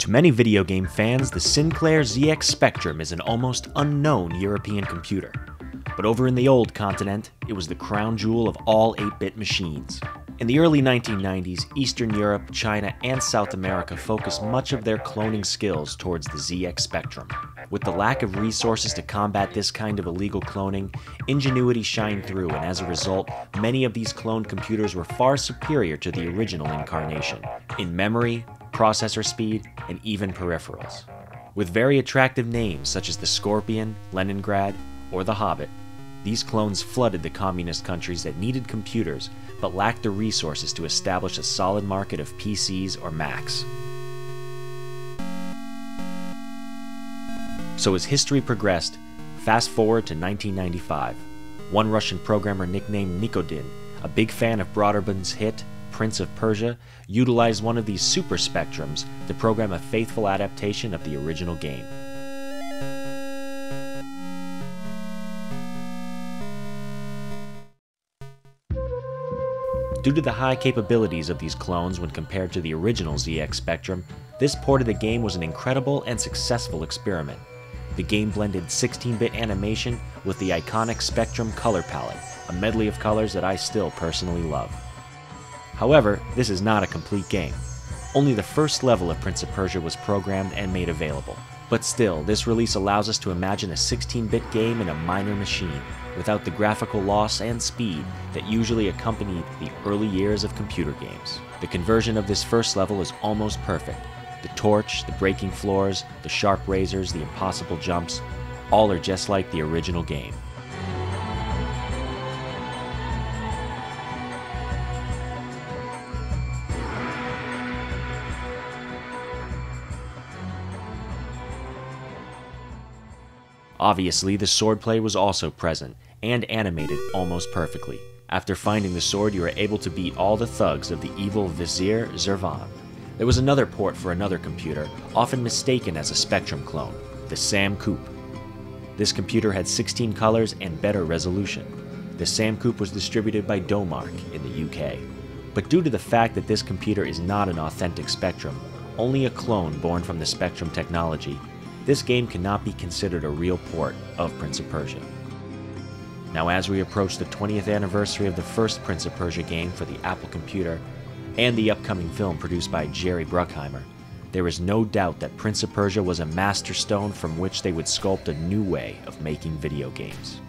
To many video game fans, the Sinclair ZX Spectrum is an almost unknown European computer. But over in the old continent, it was the crown jewel of all 8-bit machines. In the early 1990s, Eastern Europe, China, and South America focused much of their cloning skills towards the ZX Spectrum. With the lack of resources to combat this kind of illegal cloning, ingenuity shined through, and as a result, many of these cloned computers were far superior to the original incarnation, in memory, processor speed, and even peripherals. With very attractive names such as the Scorpion, Leningrad, or the Hobbit, these clones flooded the communist countries that needed computers but lacked the resources to establish a solid market of PCs or Macs. So as history progressed, fast forward to 1995. One Russian programmer nicknamed Nikodin, a big fan of Broderbund's hit Prince of Persia, utilized one of these super spectrums to program a faithful adaptation of the original game. Due to the high capabilities of these clones when compared to the original ZX Spectrum, this port of the game was an incredible and successful experiment. The game blended 16-bit animation with the iconic Spectrum color palette, a medley of colors that I still personally love. However, this is not a complete game. Only the first level of Prince of Persia was programmed and made available. But still, this release allows us to imagine a 16-bit game in a minor machine, without the graphical loss and speed that usually accompanied the early years of computer games. The conversion of this first level is almost perfect. The torch, the breaking floors, the sharp razors, the impossible jumps, all are just like the original game. Obviously, the swordplay was also present, and animated almost perfectly. After finding the sword, you are able to beat all the thugs of the evil Vizier Zervan. There was another port for another computer, often mistaken as a Spectrum clone, the Sam Coupe. This computer had 16 colors and better resolution. The Sam Coupe was distributed by Domark in the UK. But due to the fact that this computer is not an authentic Spectrum, only a clone born from the Spectrum technology, this game cannot be considered a real port of Prince of Persia. Now, as we approach the 20th anniversary of the first Prince of Persia game for the Apple computer, and the upcoming film produced by Jerry Bruckheimer, there is no doubt that Prince of Persia was a masterstone from which they would sculpt a new way of making video games.